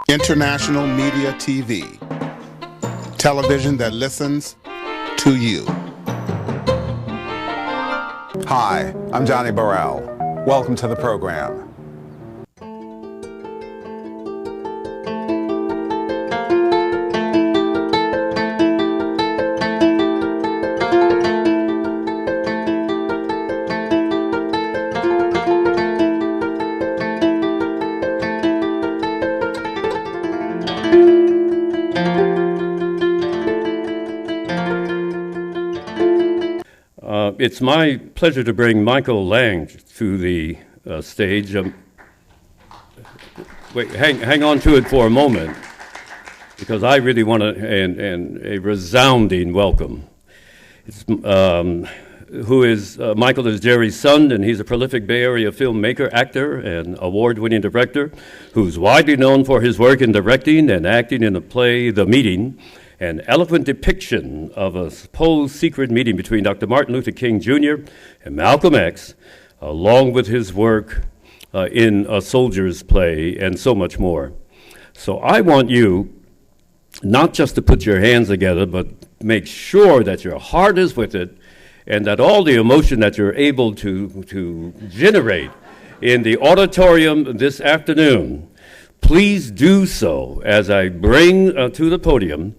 International Media TV. Television that listens to you. Hi, I'm Johnnie Burrell. Welcome to the program. It's my pleasure to bring Michael Lange to the stage. Wait, hang on to it for a moment, because I really want a resounding welcome. Michael is Jerri's son, and he's a prolific Bay Area filmmaker, actor, and award-winning director who's widely known for his work in directing and acting in the play The Meeting, an eloquent depiction of a supposed secret meeting between Dr. Martin Luther King Jr. and Malcolm X, along with his work in A Soldier's Play and so much more. So I want you not just to put your hands together, but make sure that your heart is with it and that all the emotion that you're able to generate in the auditorium this afternoon, please do so as I bring to the podium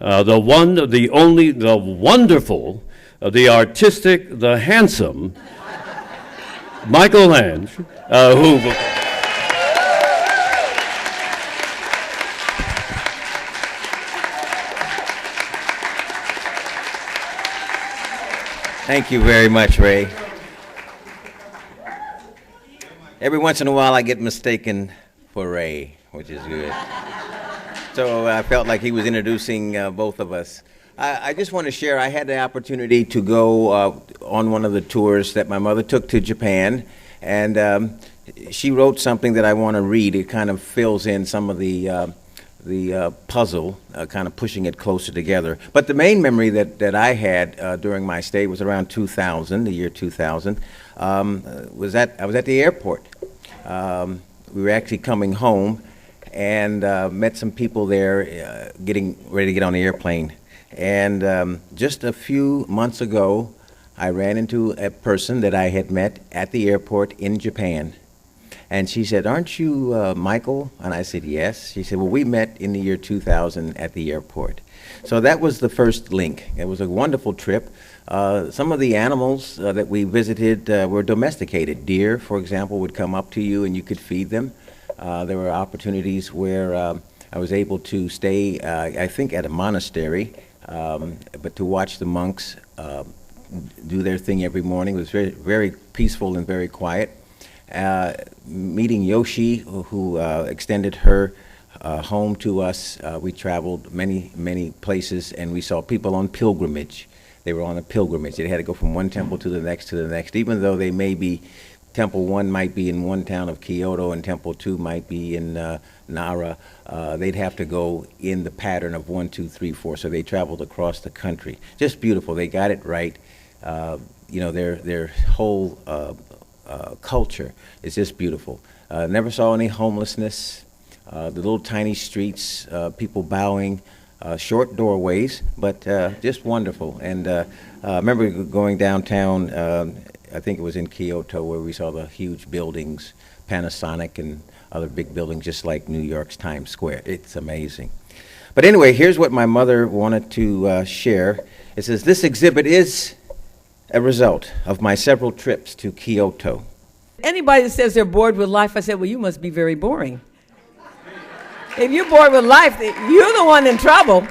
the one, the only, the wonderful, the artistic, the handsome, Michael Lange, who... Thank you very much, Ray. Every once in a while I get mistaken for Ray, which is good. So I felt like he was introducing both of us. I just want to share, I had the opportunity to go on one of the tours that my mother took to Japan, and she wrote something that I want to read. It kind of fills in some of the puzzle, kind of pushing it closer together. But the main memory that I had during my stay was around 2000, the year 2000. I was at the airport. We were actually coming home, and met some people there getting ready to get on the airplane. And just a few months ago, I ran into a person that I had met at the airport in Japan. And she said, "Aren't you Michael?" And I said, "Yes." She said, "Well, we met in the year 2000 at the airport." So that was the first link. It was a wonderful trip. Some of the animals that we visited were domesticated. Deer, for example, would come up to you and you could feed them. There were opportunities where I was able to stay, I think, at a monastery, but to watch the monks do their thing every morning. It was very, very peaceful and very quiet. Meeting Yoshi, who extended her home to us. We traveled many, many places, and we saw people on pilgrimage. They were on a pilgrimage. They had to go from one temple to the next, even though they may be, Temple 1 might be in one town of Kyoto and Temple 2 might be in Nara. They'd have to go in the pattern of 1, 2, 3, 4. So they traveled across the country. Just beautiful. They got it right. Their whole culture is just beautiful. Never saw any homelessness. The little tiny streets, people bowing, short doorways, but just wonderful. And I remember going downtown. I think it was in Kyoto, where we saw the huge buildings, Panasonic and other big buildings, just like New York's Times Square. It's amazing. But anyway, here's what my mother wanted to share. It says, "This exhibit is a result of my several trips to Kyoto." Anybody that says they're bored with life, I said, well, you must be very boring. If you're bored with life, you're the one in trouble.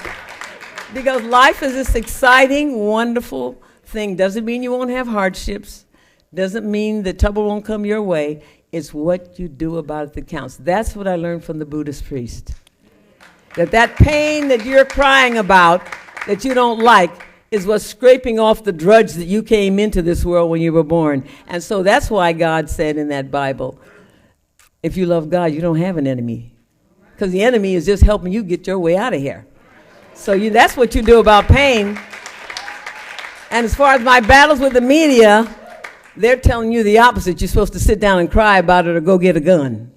Because life is this exciting, wonderful thing. Doesn't mean you won't have hardships. Doesn't mean the trouble won't come your way. It's what you do about it that counts. That's what I learned from the Buddhist priest. That pain that you're crying about, that you don't like, is what's scraping off the drudge that you came into this world when you were born. And so that's why God said in that Bible, if you love God, you don't have an enemy. Because the enemy is just helping you get your way out of here. So that's what you do about pain. And as far as my battles with the media, they're telling you the opposite. You're supposed to sit down and cry about it or go get a gun.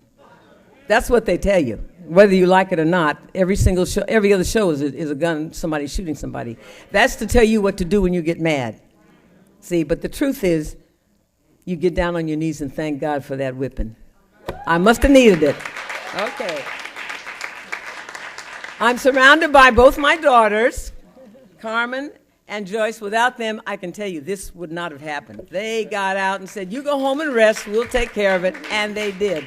That's what they tell you. whether you like it or not. Every single show, every other show is a gun, somebody shooting somebody. That's to tell you what to do when you get mad. See, but the truth is, you get down on your knees and thank God for that whipping. I must have needed it. Okay. I'm surrounded by both my daughters, Carmen and Joyce. Without them, I can tell you this would not have happened. They got out and said, you go home and rest, we'll take care of it, and they did.